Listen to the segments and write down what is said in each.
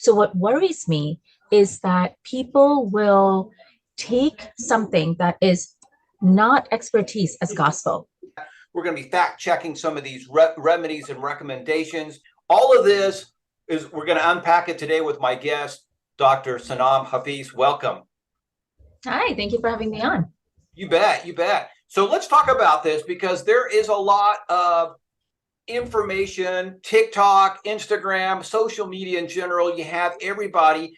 So what worries me is that people will take something that is not expertise as gospel. We're going to be fact checking some of these remedies and recommendations. All of this is, we're going to unpack it today with my guest, Dr. Sanam Hafeez. Welcome. Hi, thank you for having me on. You bet, you bet. So let's talk about this because there is a lot of information, TikTok, Instagram, social media in general. You have everybody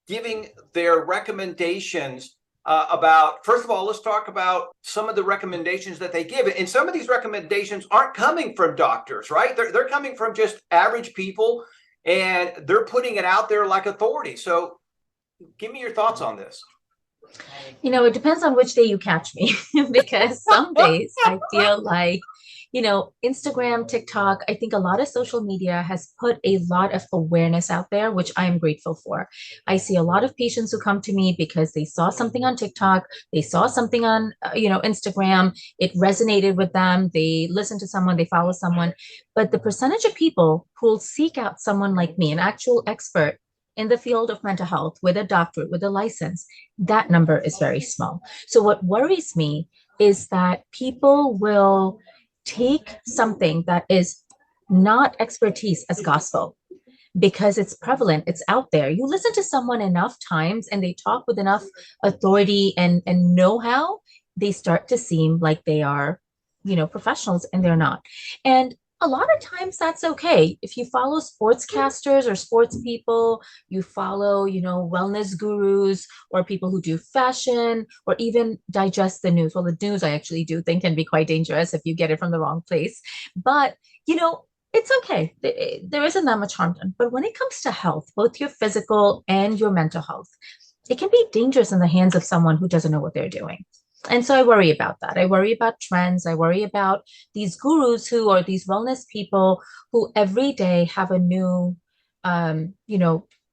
giving their recommendations about, first of all, let's talk about some of the recommendations that they give. And some of these recommendations aren't coming from doctors, right? They're coming from just average people, and they're putting it out there like authority. So give me your thoughts on this. It depends on which day you catch me because some days I feel like, Instagram, TikTok, I think a lot of social media has put a lot of awareness out there, which I am grateful for. I see a lot of patients who come to me because they saw something on TikTok, they saw something on, Instagram, it resonated with them, they listen to someone, they follow someone. But the percentage of people who will seek out someone like me, an actual expert in the field of mental health with a doctorate, with a license, that number is very small. So what worries me is that people will take something that is not expertise as gospel because it's prevalent, it's out there. You listen to someone enough times and they talk with enough authority and know-how, they start to seem like they are, professionals, and they're not. And a lot of times that's okay. If you follow sportscasters or sports people, you follow, wellness gurus or people who do fashion or even digest the news. Well, the news I actually do think can be quite dangerous if you get it from the wrong place. But, it's okay. There isn't that much harm done. But when it comes to health, both your physical and your mental health, it can be dangerous in the hands of someone who doesn't know what they're doing. And so I worry about that. I worry about trends. I worry about these gurus who are these wellness people who every day have a new,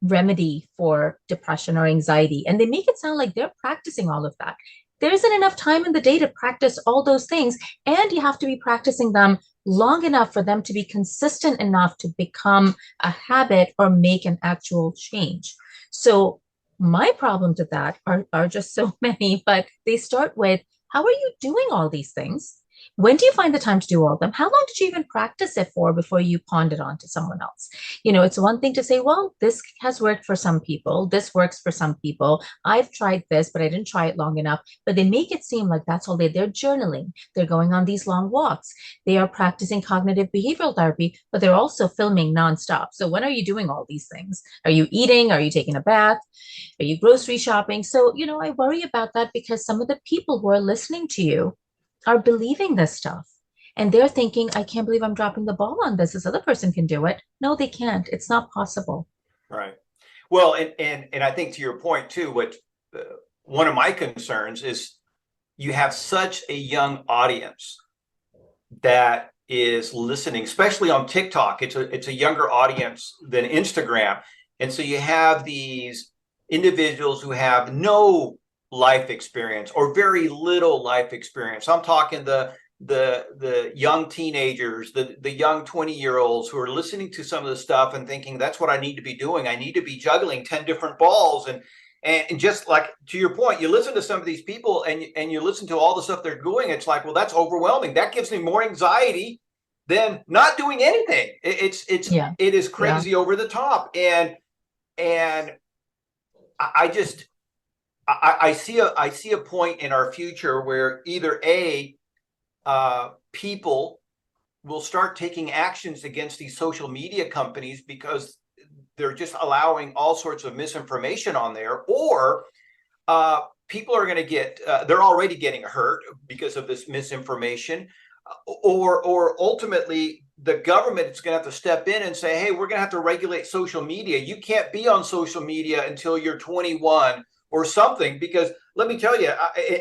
remedy for depression or anxiety. And they make it sound like they're practicing all of that. There isn't enough time in the day to practice all those things. And you have to be practicing them long enough for them to be consistent enough to become a habit or make an actual change. So my problems with that are just so many, but they start with, how are you doing all these things? When do you find the time to do all of them? How long did you even practice it for before you pawned it on to someone else? It's one thing to say, well, this has worked for some people. This works for some people. I've tried this, but I didn't try it long enough. But they make it seem like that's all they're journaling. They're going on these long walks. They are practicing cognitive behavioral therapy, but they're also filming nonstop. So when are you doing all these things? Are you eating? Are you taking a bath? Are you grocery shopping? So, I worry about that because some of the people who are listening to you are believing this stuff. And they're thinking, I can't believe I'm dropping the ball on this. This other person can do it. No, they can't. It's not possible. Right. Well, and I think to your point too, what one of my concerns is you have such a young audience that is listening, especially on TikTok. It's a younger audience than Instagram. And so you have these individuals who have no life experience or very little life experience. I'm talking the young teenagers, the young 20-year-olds who are listening to some of the stuff and thinking, that's what I need to be doing. I need to be juggling 10 different balls. And just like to your point, you listen to some of these people and you listen to all the stuff they're doing. It's like, well, that's overwhelming. That gives me more anxiety than not doing anything. It is crazy over the top. And I see a point in our future where either people will start taking actions against these social media companies because they're just allowing all sorts of misinformation on there, or people are going to get they're already getting hurt because of this misinformation, or ultimately the government is going to have to step in and say, hey, we're going to have to regulate social media. You can't be on social media until you're 21 or something, because let me tell you,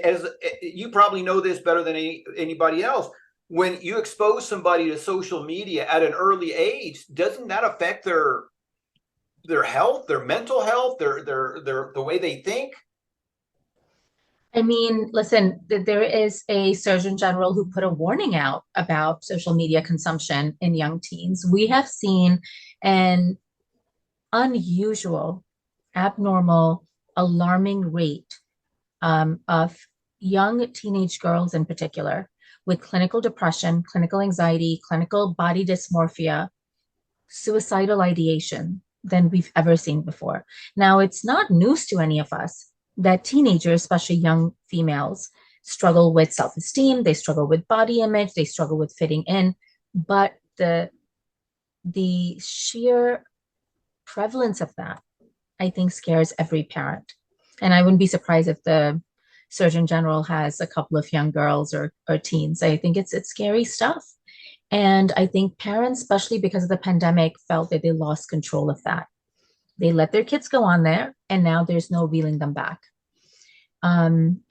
as you probably know this better than anybody else, when you expose somebody to social media at an early age, doesn't that affect their health, their mental health, their the way they think? I mean, listen, there is a Surgeon General who put a warning out about social media consumption in young teens. We have seen an unusual, abnormal, alarming rate of young teenage girls in particular with clinical depression, clinical anxiety, clinical body dysmorphia, suicidal ideation than we've ever seen before. Now, it's not news to any of us that teenagers, especially young females, struggle with self esteem, they struggle with body image, they struggle with fitting in, but the sheer prevalence of that, I think, scares every parent. And I wouldn't be surprised if the Surgeon General has a couple of young girls or teens. I think it's scary stuff. And I think parents, especially because of the pandemic, felt that they lost control of that. They let their kids go on there, and now there's no reeling them back. And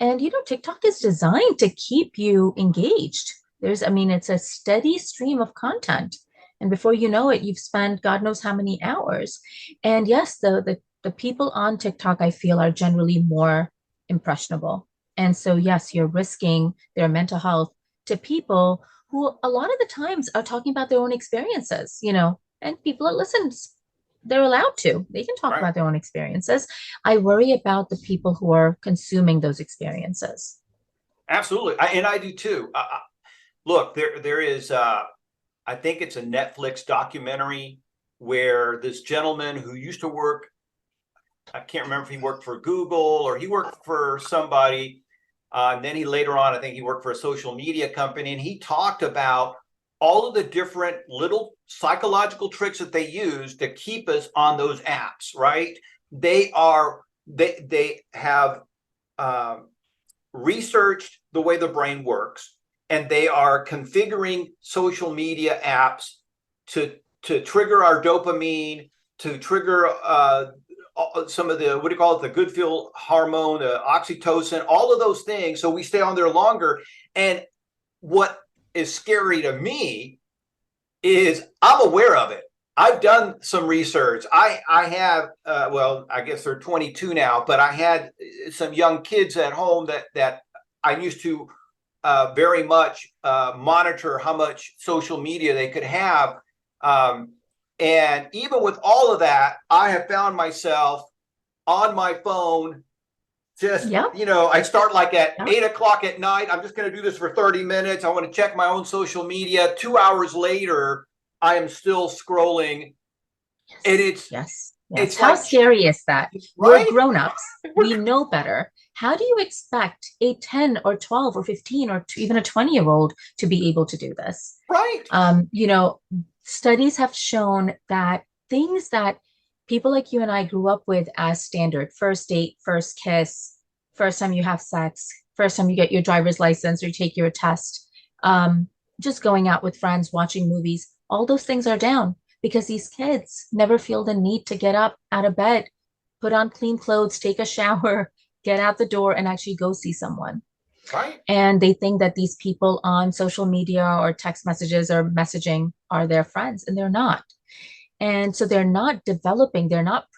TikTok is designed to keep you engaged. I mean, it's a steady stream of content. And before you know it, you've spent God knows how many hours. And yes, the people on TikTok, I feel, are generally more impressionable. And so, yes, you're risking their mental health to people who a lot of the times are talking about their own experiences, and people that listen, they're allowed to. They can talk Right. about their own experiences. I worry about the people who are consuming those experiences. Absolutely. And I do too. Look, there is, I think it's a Netflix documentary where this gentleman who used to work, I can't remember if he worked for Google or he worked for somebody. And then he later on, I think he worked for a social media company, and he talked about all of the different little psychological tricks that they use to keep us on those apps, right? They have researched the way the brain works, and they are configuring social media apps to trigger our dopamine, to trigger some of the, what do you call it, the good feel hormone, oxytocin, all of those things, so we stay on there longer. And what is scary to me is I'm aware of it. I've done some research. I have, well, I guess they're 22 now, but I had some young kids at home that I used to very much monitor how much social media they could have. And even with all of that, I have found myself on my phone. Just, Yep. I start like at Yep. 8 o'clock at night. I'm just going to do this for 30 minutes. I want to check my own social media. 2 hours later, I am still scrolling. And Yes. Yes. Yes. it's How like, scary is that? We're right? grown-ups. We know better. How do you expect a 10 or 12 or 15 or even a 20-year-old to be able to do this? Right. Studies have shown that things that people like you and I grew up with as standard, first date, first kiss, first time you have sex, first time you get your driver's license or you take your test, just going out with friends, watching movies, all those things are down because these kids never feel the need to get up out of bed, put on clean clothes, take a shower, get out the door, and actually go see someone. Right. And they think that these people on social media or text messages or messaging are their friends, and they're not. And so they're not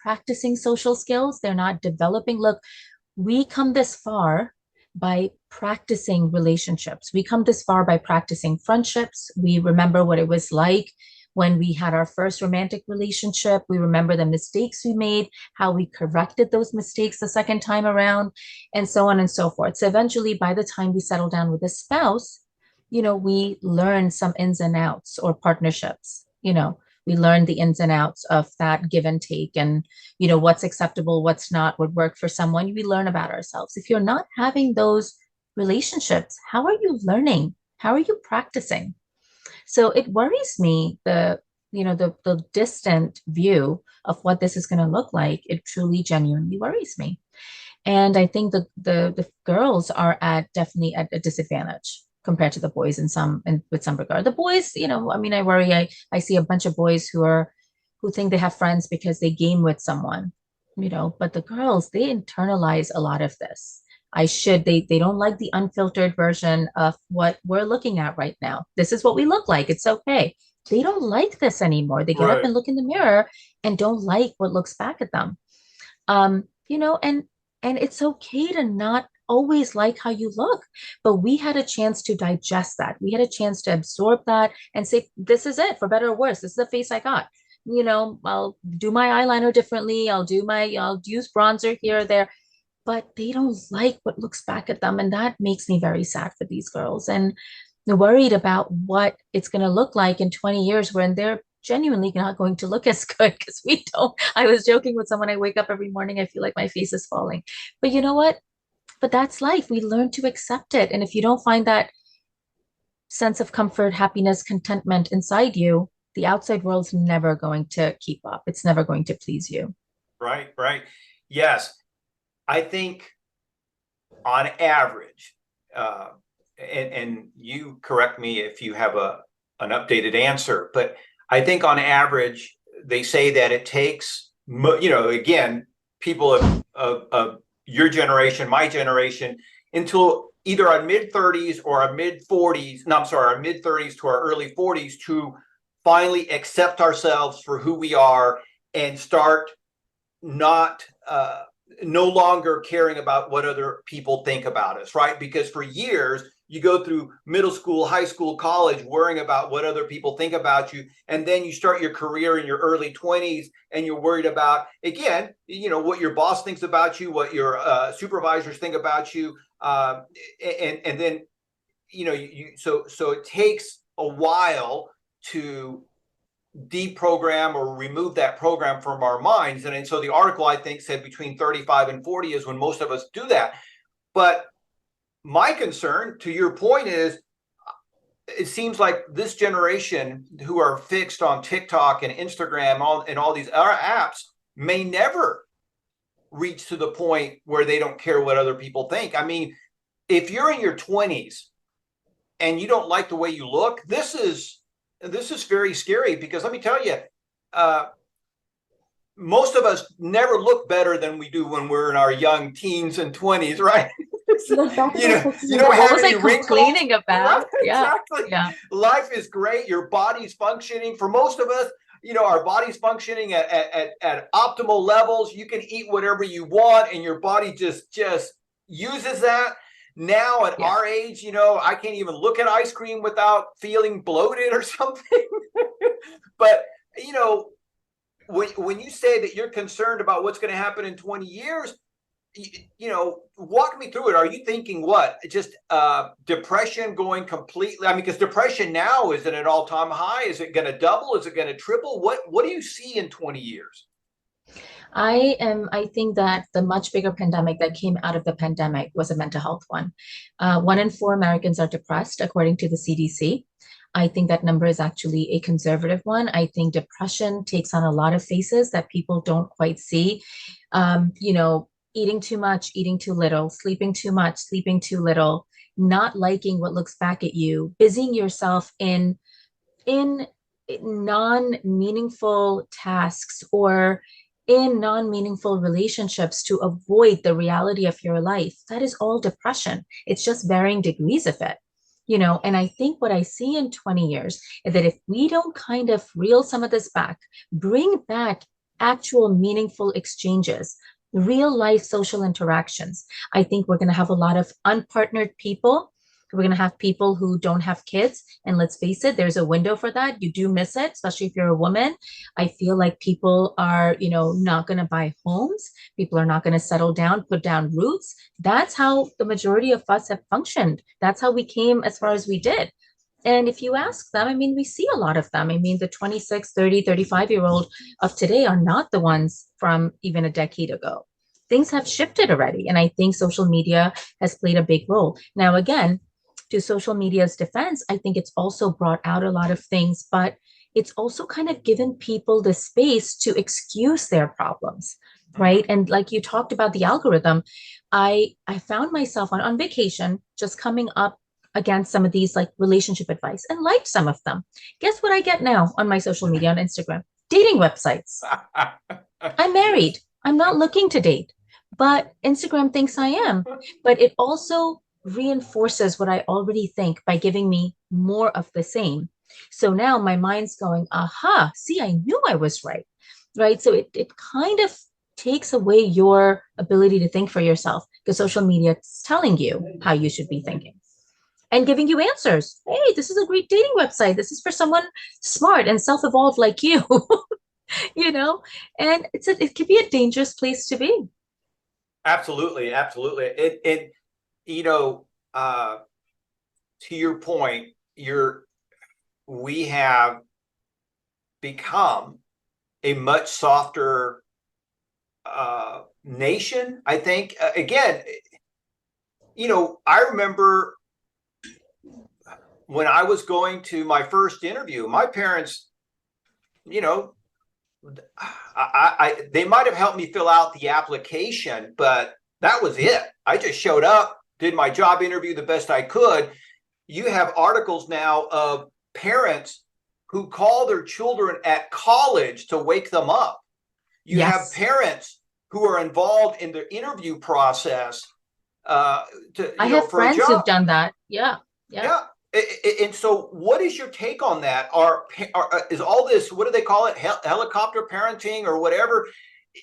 practicing social skills. They're not developing. Look, we come this far by practicing relationships. We come this far by practicing friendships. We remember what it was like when we had our first romantic relationship. We remember the mistakes we made, how we corrected those mistakes the second time around, and so on and so forth. So eventually, by the time we settle down with a spouse, we learn some ins and outs or partnerships, we learn the ins and outs of that give and take and what's acceptable, what's not, what worked for someone. We learn about ourselves. If you're not having those relationships, how are you learning? How are you practicing? So it worries me, the distant view of what this is going to look like. It truly genuinely worries me. And I think the girls are definitely at a disadvantage compared to the boys with some regard. The boys, I mean, I worry. I see a bunch of boys who think they have friends because they game with someone, but the girls, they internalize a lot of this. They don't like the unfiltered version of what we're looking at right now. This is what we look like. It's okay. They don't like this anymore. They get up Right. and look in the mirror and don't like what looks back at them. Um, you know, and and it's okay to not always like how you look, but we had a chance to digest that. We had a chance to absorb that and say, this is it, for better or worse. This is the face I got. I'll do my eyeliner differently. I'll use bronzer here or there, but they don't like what looks back at them. And that makes me very sad for these girls and worried about what it's going to look like in 20 years when they're genuinely not going to look as good because we don't. I was joking with someone, I wake up every morning, I feel like my face is falling. But you know what? But that's life. We learn to accept it. And if you don't find that sense of comfort, happiness, contentment inside you, the outside world's never going to keep up. It's never going to please you. Right, right. Yes. I think on average, and you correct me if you have an updated answer, but I think on average, they say that it takes, again, people of your generation, my generation, until either our mid 30s or our mid 40s, no, I'm sorry, our mid 30s to our early 40s to finally accept ourselves for who we are and start not no longer caring about what other people think about us, right? Because for years, you go through middle school, high school, college, worrying about what other people think about you. And then you start your career in your early 20s and you're worried about, again, what your boss thinks about you, what your supervisors think about you. And then, so it takes a while to deprogram or remove that program from our minds. And so the article, I think, said between 35 and 40 is when most of us do that. But my concern, to your point, is it seems like this generation who are fixed on TikTok and Instagram and all these other apps may never reach to the point where they don't care what other people think. I mean, if you're in your 20s and you don't like the way you look, this is very scary, because let me tell you, most of us never look better than we do when we're in our young teens and 20s, right? Exactly. You don't have any complaining about. Right? Yeah. Exactly. Yeah. Life is great. Your body's functioning. For most of us, our body's functioning at optimal levels. You can eat whatever you want, and your body just uses that. Now at our age, I can't even look at ice cream without feeling bloated or something. But, when you say that you're concerned about what's going to happen in 20 years, walk me through it. Are you thinking what? Just depression going completely? I mean, because depression now is at an all-time high. Is it going to double? Is it going to triple? What do you see in 20 years? I think that the much bigger pandemic that came out of the pandemic was a mental health one. 1 in 4 Americans are depressed, according to the CDC. I think that number is actually a conservative one. I think depression takes on a lot of faces that people don't quite see. Eating too much, eating too little, sleeping too much, sleeping too little, not liking what looks back at you, busying yourself in non-meaningful tasks or in non-meaningful relationships to avoid the reality of your life. That is all depression. It's just varying degrees of it. And I think what I see in 20 years is that if we don't kind of reel some of this back, bring back actual meaningful exchanges, real life social interactions, I think we're going to have a lot of unpartnered people. We're going to have people who don't have kids. And let's face it, there's a window for that. You do miss it, especially if you're a woman. I feel like people are, not going to buy homes. People are not going to settle down, put down roots. That's how the majority of us have functioned. That's how we came as far as we did. And if you ask them, I mean, we see a lot of them. I mean, the 26, 30, 35-year-old of today are not the ones from even a decade ago. Things have shifted already. And I think social media has played a big role. Now, again, to social media's defense, I think it's also brought out a lot of things, but it's also kind of given people the space to excuse their problems, right? And like you talked about the algorithm, I found myself on vacation just coming up against some of these like relationship advice and liked some of them. Guess what I get now on my social media on Instagram? Dating websites. I'm married. I'm not looking to date, but Instagram thinks I am. But it also reinforces what I already think by giving me more of the same. So now my mind's going, aha, see, I knew I was right. Right. So it kind of takes away your ability to think for yourself because social media is telling you how you should be thinking and giving you answers. Hey, this is a great dating website. This is for someone smart and self-evolved like you. you know, and it can be a dangerous place to be. Absolutely, absolutely. It you know, to your point, we have become a much softer nation. I think again, I remember when I was going to my first interview, my parents, you know, they might have helped me fill out the application, but that was it. I just showed up, did my job interview the best I could. You have articles now of parents who call their children at college to wake them up. You have Yes. parents who are involved in the interview process I have for a friends who've job. done that. Yeah. Yeah. Yeah. And so, what is your take on that? Is all this, what do they call it, helicopter parenting or whatever?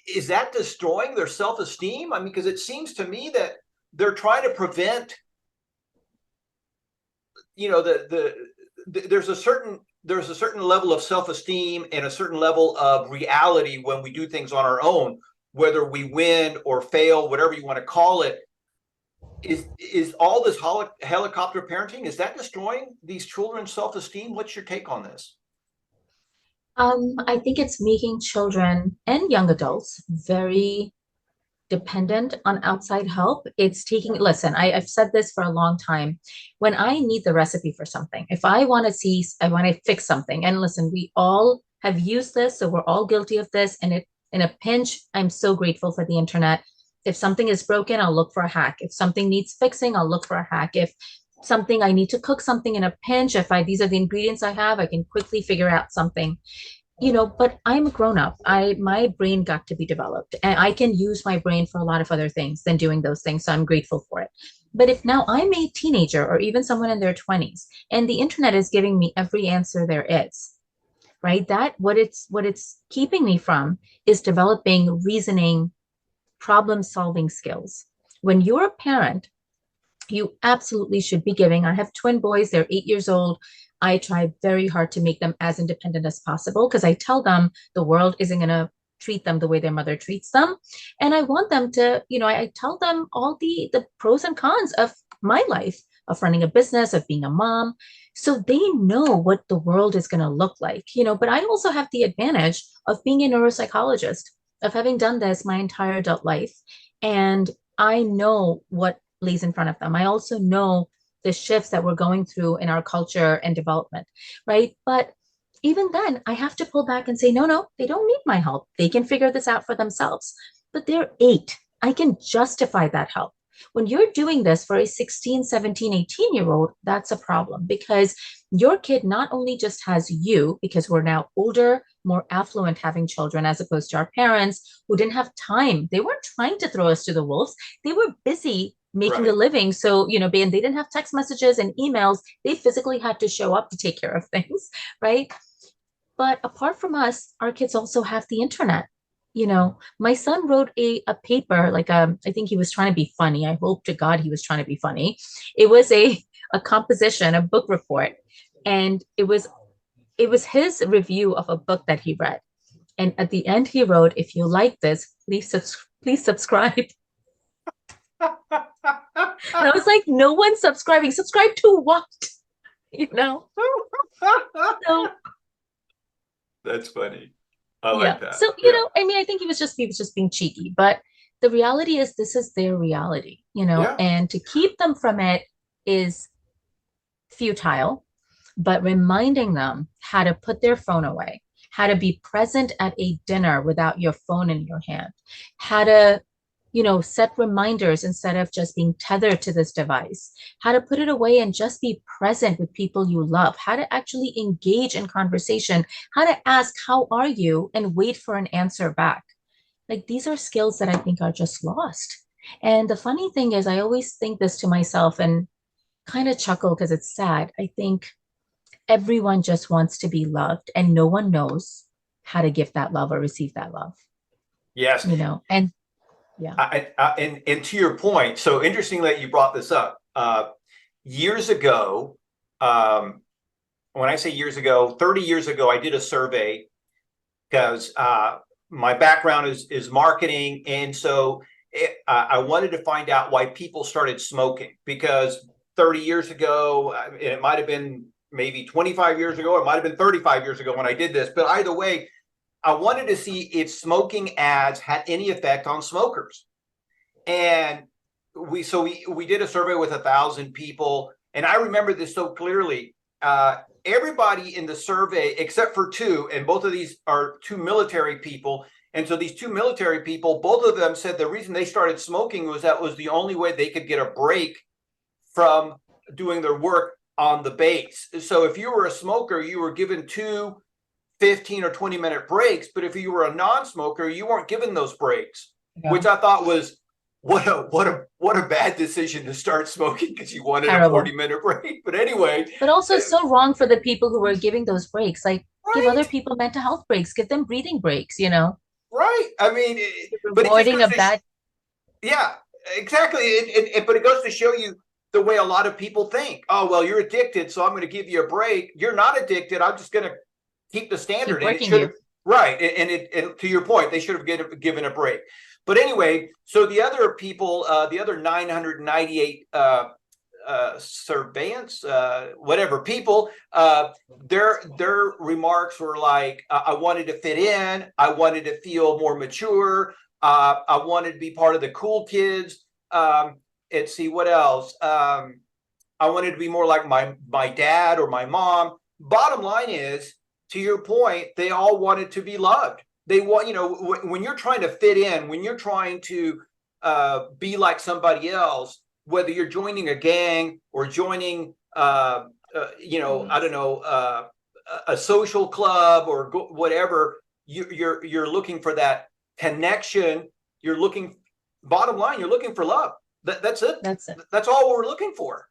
Is that destroying their self-esteem? I mean, because it seems to me that they're trying to prevent, there's a certain level of self-esteem and a certain level of reality when we do things on our own, whether we win or fail, whatever you want to call it. Is all this helicopter parenting, is that destroying these children's self-esteem? What's your take on this? I think it's making children and young adults very dependent on outside help. It's taking, listen, I've said this for a long time. When I need the recipe for something, if I want to see, I want to fix something, and listen, we all have used this, so we're all guilty of this. And it, in a pinch, I'm so grateful for the internet. If something is broken, I'll look for a hack. If something needs fixing, I'll look for a hack. If something I need to cook something in a pinch, if I these are the ingredients I have, I can quickly figure out something, but I'm a grown up. My brain got to be developed and I can use my brain for a lot of other things than doing those things. So I'm grateful for it. But if now I'm a teenager or even someone in their 20s and the internet is giving me every answer there is, right? That what it's keeping me from is developing reasoning, problem solving skills. When you're a parent, you absolutely should be giving. I have twin boys, they're 8 years old. I try very hard to make them as independent as possible because I tell them the world isn't going to treat them the way their mother treats them. And I want them to, I tell them all the pros and cons of my life, of running a business, of being a mom. So they know what the world is going to look like, but I also have the advantage of being a neuropsychologist, of having done this my entire adult life. And I know what lays in front of them. I also know the shifts that we're going through in our culture and development, right? But even then, I have to pull back and say, no, no, they don't need my help. They can figure this out for themselves. But they're 8. I can justify that help. When you're doing this for a 16, 17, 18-year-old, that's a problem because your kid not only just has you, because we're now older, more affluent having children as opposed to our parents who didn't have time. They weren't trying to throw us to the wolves. They were busy making a Right. living. So, and they didn't have text messages and emails. They physically had to show up to take care of things, right? But apart from us, our kids also have the internet. My son wrote a paper, like I think he was trying to be funny. I hope to God he was trying to be funny. It was a composition, a book report, and it was his review of a book that he read. And at the end, he wrote, "If you like this, please subscribe." And I was like, "No one's subscribing. Subscribe to what?" You know? So That's funny. I yeah. like that. So, Yeah. I mean, I think he was just being cheeky, but the reality is this is their reality, Yeah. and to keep them from it is futile, but reminding them how to put their phone away, how to be present at a dinner without your phone in your hand, how to, set reminders instead of just being tethered to this device, how to put it away and just be present with people you love, how to actually engage in conversation, how to ask, "How are you?" and wait for an answer back. Like these are skills that I think are just lost. And the funny thing is, I always think this to myself and kind of chuckle because it's sad. I think everyone just wants to be loved and no one knows how to give that love or receive that love, Yes. and yeah. And to your point, so interesting that you brought this up. Years ago, when I say years ago, 30 years ago, I did a survey because my background is marketing, and so I wanted to find out why people started smoking, because 30 years ago, and it might have been maybe 25 years ago, it might have been 35 years ago when I did this, but either way, I wanted to see if smoking ads had any effect on smokers. And we did a survey with 1,000 people, and I remember this so clearly. Everybody in the survey, except for two, and both of these are two military people. And so these two military people, both of them said the reason they started smoking was that was the only way they could get a break from doing their work on the base. So if you were a smoker, you were given two 15 or 20-minute breaks. But if you were a non-smoker, you weren't given those breaks, which I thought was what a bad decision to start smoking because you wanted Terrible. a 40-minute break. But anyway, But also so wrong for the people who were giving those breaks. Like, give right, other people mental health breaks, give them breathing breaks, right. I mean, but it just rewarding goes a to bad. yeah, exactly. But it goes to show you the way a lot of people think. Oh, well, you're addicted, so I'm going to give you a break. You're not addicted. I'm just going to keep the standard. Keep And it working should you. right. And to your point, they should have given a break. But anyway, so the other people, the other 998 surveillance, whatever people, their remarks were like, I wanted to fit in, I wanted to feel more mature, I wanted to be part of the cool kids. Let's see what else. I wanted to be more like my dad or my mom. Bottom line is, to your point, they all wanted to be loved. They want, when you're trying to fit in, when you're trying to be like somebody else, whether you're joining a gang or joining, I don't know, a social club or whatever, you're looking for that connection. You're looking, bottom line, you're looking for love. That's it. That's it. That's all we're looking for.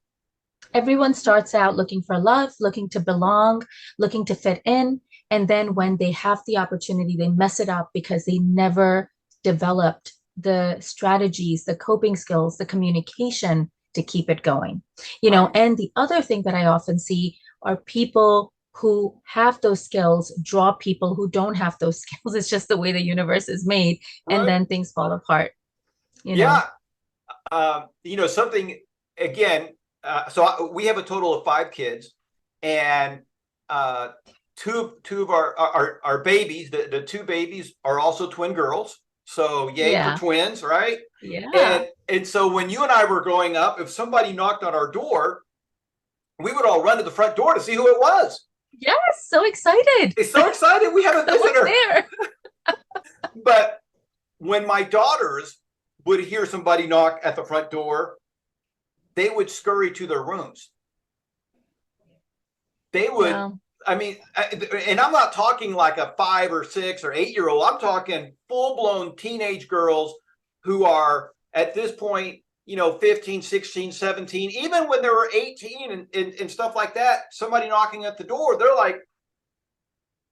Everyone starts out looking for love, looking to belong, looking to fit in. And then when they have the opportunity, they mess it up because they never developed the strategies, the coping skills, the communication to keep it going. Right. And the other thing that I often see are people who have those skills draw people who don't have those skills. It's just the way the universe is made. And Right. then things fall apart, you know. Yeah. Something again. We have a total of 5 kids, and two of our babies, the two babies are also twin girls. So yay for Yeah. twins, right? Yeah. And so when you and I were growing up, if somebody knocked on our door, we would all run to the front door to see who it was. Yes. So excited. It's so excited we have a Someone's visitor. there. But when my daughters would hear somebody knock at the front door, they would scurry to their rooms. They would, Yeah. I mean, and I'm not talking like a 5 or 6 or 8-year-old. I'm talking full-blown teenage girls who are at this point, 15, 16, 17, even when they were 18 and stuff like that, somebody knocking at the door, they're like,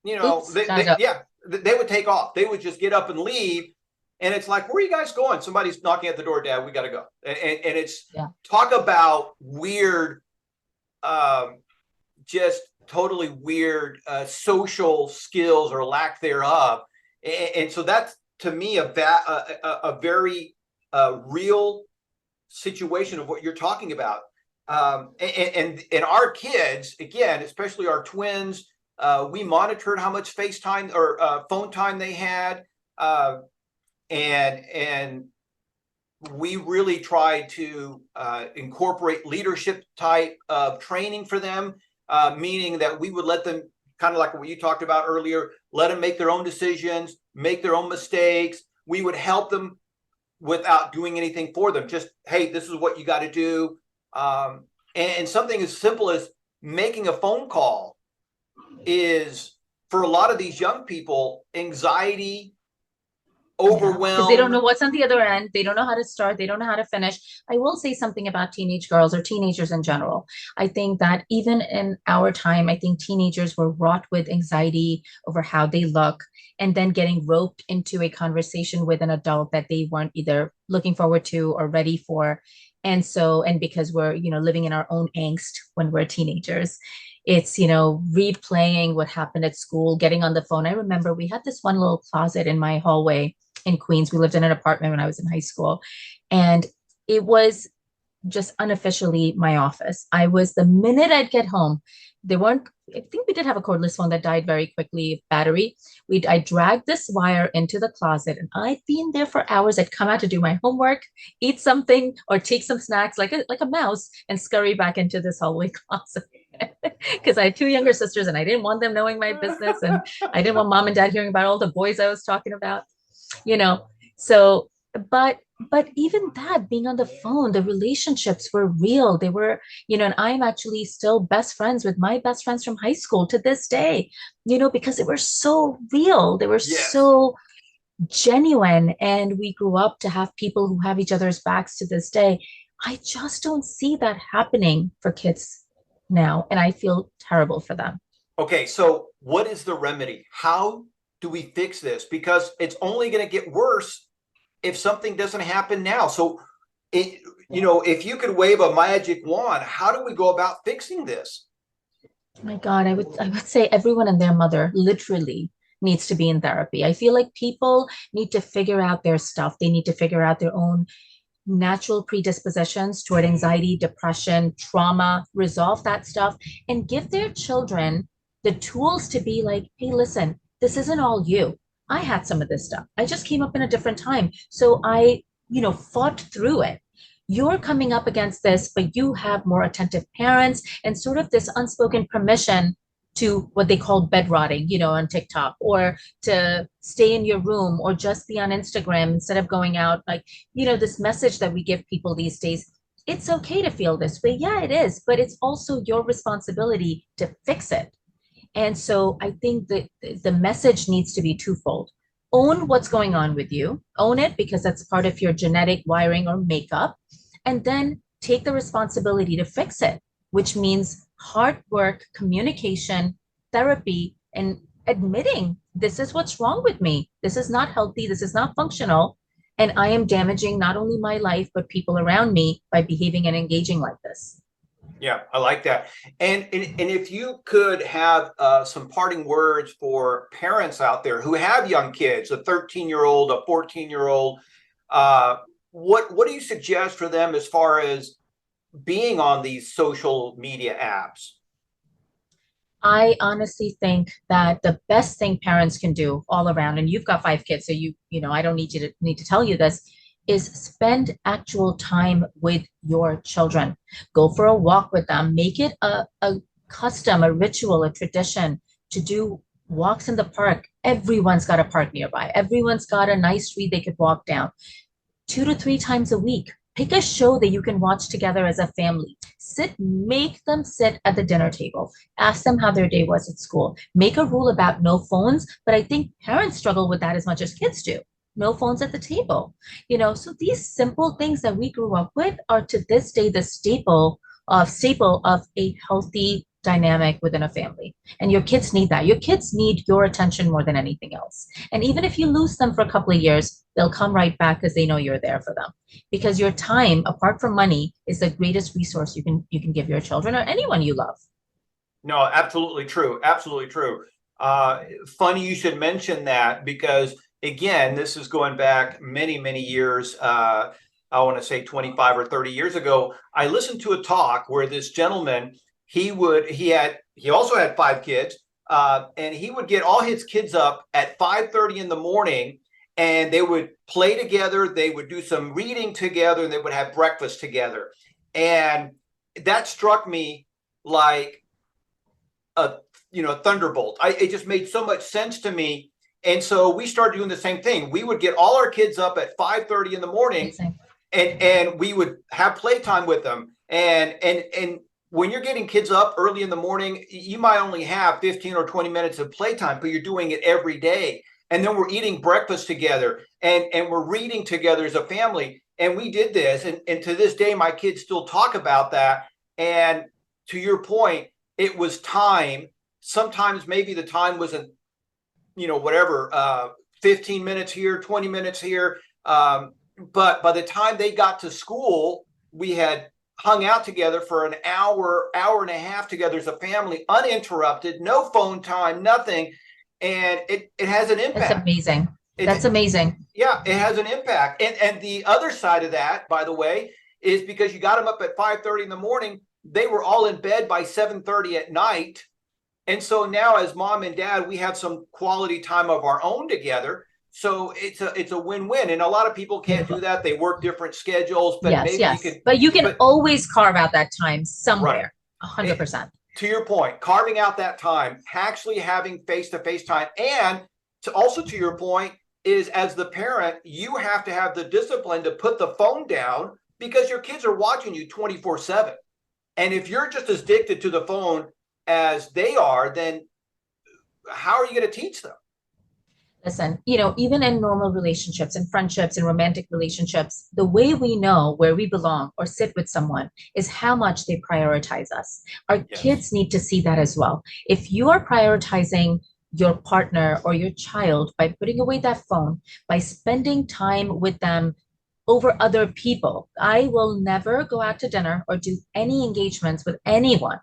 Oops, gotta go. they would take off. They would just get up and leave. And it's like, where are you guys going? Somebody's knocking at the door, Dad. We got to go. And it's Yeah. talk about weird, just totally weird social skills or lack thereof. And so that's, to me, a very real situation of what you're talking about. And our kids, again, especially our twins, we monitored how much FaceTime or phone time they had. And we really tried to incorporate leadership type of training for them, meaning that we would let them, kind of like what you talked about earlier, let them make their own decisions, make their own mistakes. We would help them without doing anything for them. Just, hey, this is what you got to do. And something as simple as making a phone call is, for a lot of these young people, anxiety, overwhelmed. Because they don't know what's on the other end. They don't know how to start. They don't know how to finish. I will say something about teenage girls or teenagers in general. I think that even in our time, I think teenagers were wrought with anxiety over how they look, and then getting roped into a conversation with an adult that they weren't either looking forward to or ready for. And because we're, living in our own angst when we're teenagers, It's, replaying what happened at school, getting on the phone. I remember we had this one little closet in my hallway in Queens. We lived in an apartment when I was in high school. And it was just unofficially my office. I was the minute I'd get home, they weren't, I think we did have a cordless phone that died very quickly, battery. I dragged this wire into the closet and I'd be in there for hours. I'd come out to do my homework, eat something or take some snacks like a mouse and scurry back into this hallway closet. Because I had two younger sisters and I didn't want them knowing my business. And I didn't want mom and dad hearing about all the boys I was talking about, you know. So, but even that, being on the phone, the relationships were real. They were, and I'm actually still best friends with my best friends from high school to this day, because they were so real. They were Yes. so genuine. And we grew up to have people who have each other's backs to this day. I just don't see that happening for kids now. And I feel terrible for them. Okay, so what is the remedy? How do we fix this? Because it's only going to get worse if something doesn't happen now. So, if you could wave a magic wand, how do we go about fixing this? My God, I would say everyone and their mother literally needs to be in therapy. I feel like people need to figure out their stuff. They need to figure out their own natural predispositions toward anxiety, depression, trauma, resolve that stuff, and give their children the tools to be like, hey, listen, this isn't all you. I had some of this stuff. I just came up in a different time. So I, fought through it. You're coming up against this, but you have more attentive parents and sort of this unspoken permission to what they call bed rotting, on TikTok, or to stay in your room or just be on Instagram instead of going out. Like, this message that we give people these days, it's okay to feel this way. Yeah, it is, but it's also your responsibility to fix it. And so I think that the message needs to be twofold. Own what's going on with you, own it because that's part of your genetic wiring or makeup, and then take the responsibility to fix it, which means hard work, communication, therapy, and admitting this is what's wrong with me. This is not healthy. This is not functional. And I am damaging not only my life, but people around me by behaving and engaging like this. Yeah, I like that. And if you could have some parting words for parents out there who have young kids, a 13-year-old, a 14-year-old, what do you suggest for them as far as being on these social media apps? I honestly think that the best thing parents can do all around, and you've got five kids, so I don't need to tell you this, is spend actual time with your children. Go for a walk with them. Make it a custom, a ritual, a tradition to do walks in the park. Everyone's got a park nearby. Everyone's got a nice street they could walk down 2 to 3 times a week. Pick a show that you can watch together as a family. Make them sit at the dinner table. Ask them how their day was at school. Make a rule about no phones, but I think parents struggle with that as much as kids do. No phones at the table. So these simple things that we grew up with are to this day the staple of a healthy dynamic within a family. And your kids need that. Your kids need your attention more than anything else. And even if you lose them for a couple of years, they'll come right back because they know you're there for them. Because your time, apart from money, is the greatest resource you can give your children or anyone you love. No, absolutely true. Absolutely true. Funny you should mention that because, again, this is going back many, many years. I want to say 25 or 30 years ago. I listened to a talk where this gentleman, he also had 5 kids, and he would get all his kids up at 5:30 in the morning, and they would play together. They would do some reading together, and they would have breakfast together. And that struck me like a thunderbolt. It just made so much sense to me. And so we started doing the same thing. We would get all our kids up at 5:30 in the morning, Amazing. and we would have playtime with them. And when you're getting kids up early in the morning, you might only have 15 or 20 minutes of playtime, but you're doing it every day. And then we're eating breakfast together and we're reading together as a family. And we did this. And to this day, my kids still talk about that. And to your point, it was time. Sometimes maybe the time wasn't, whatever, 15 minutes here, 20 minutes here. But by the time they got to school, we had hung out together for an hour, hour and a half together as a family, uninterrupted, no phone time, nothing. And it has an That's impact. amazing. That's amazing. Yeah, it has an impact. And the other side of that, by the way, is because you got them up at 5:30 in the morning, they were all in bed by 7:30 at night. And so now as mom and dad, we have some quality time of our own together. So it's a win-win. And a lot of people can't do that. They work different schedules, but Yes, maybe yes. you can, But you can always carve out that time right. somewhere. 100%. To your point, carving out that time, actually having face-to-face time, and also to your point is, as the parent, you have to have the discipline to put the phone down because your kids are watching you 24/7. And if you're just as addicted to the phone as they are, then how are you going to teach them? Listen, even in normal relationships and friendships and romantic relationships, the way we know where we belong or sit with someone is how much they prioritize us. Our Yes. kids need to see that as well. If you are prioritizing your partner or your child by putting away that phone, by spending time with them over other people, I will never go out to dinner or do any engagements with anyone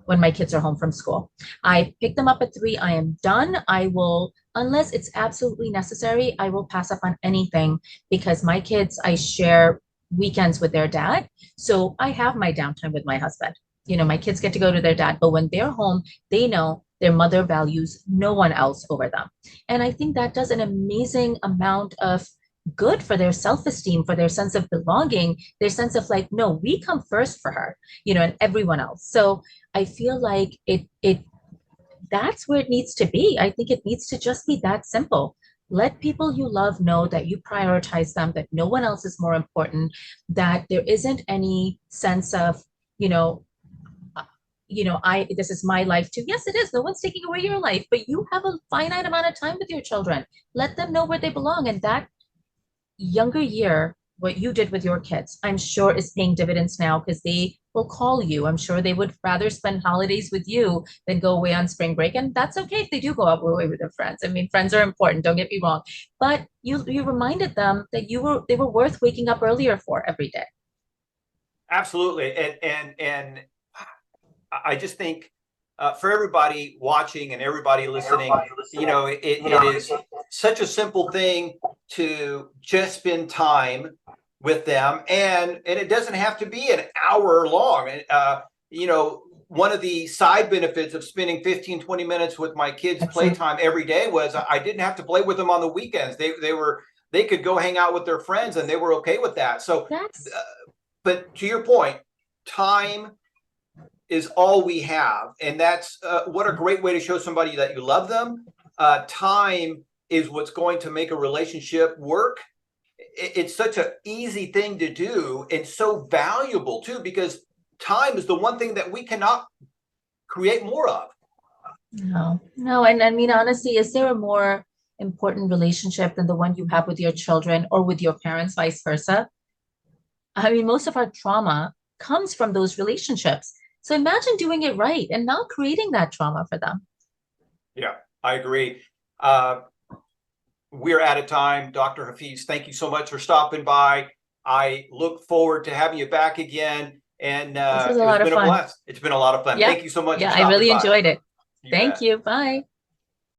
when my kids are home from school. I pick them up at 3. I am done. I will, unless it's absolutely necessary, I will pass up on anything because my kids, I share weekends with their dad. So I have my downtime with my husband. My kids get to go to their dad, but when they're home, they know their mother values no one else over them. And I think that does an amazing amount of good for their self-esteem, for their sense of belonging, their sense of like, no, we come first for her, and everyone else. So I feel like it that's where it needs to be. I think it needs to just be that simple. Let people you love know that you prioritize them, that no one else is more important, that there isn't any sense of, I this is my life too. Yes, it is. No one's taking away your life, but you have a finite amount of time with your children. Let them know where they belong. And that younger year, what you did with your kids, I'm sure is paying dividends now because they will call you. I'm sure they would rather spend holidays with you than go away on spring break. And that's okay if they do go out away with their friends. I mean, friends are important, don't get me wrong. But you reminded them that they were worth waking up earlier for every day. Absolutely. And I just think for everybody watching and everybody listening, it is such a simple thing to just spend time with them, and it doesn't have to be an hour long. One of the side benefits of spending 15-20 minutes with my kids playtime every day was I didn't have to play with them on the weekends. They could go hang out with their friends and they were okay with that. So but to your point, time is all we have, and that's what a great way to show somebody that you love them. Time is what's going to make a relationship work. It's such an easy thing to do and so valuable too, because time is the one thing that we cannot create more of. No. And I mean, honestly, is there a more important relationship than the one you have with your children or with your parents, vice versa? I mean, most of our trauma comes from those relationships. So imagine doing it right and not creating that trauma for them. Yeah, I agree. We're out of time. Dr. Hafeez, thank you so much for stopping by. I look forward to having you back again. And this was a lot of fun. It's been a lot of fun. Yeah. Thank you so much. Yeah, I really enjoyed it. You Thank bet. you. Bye.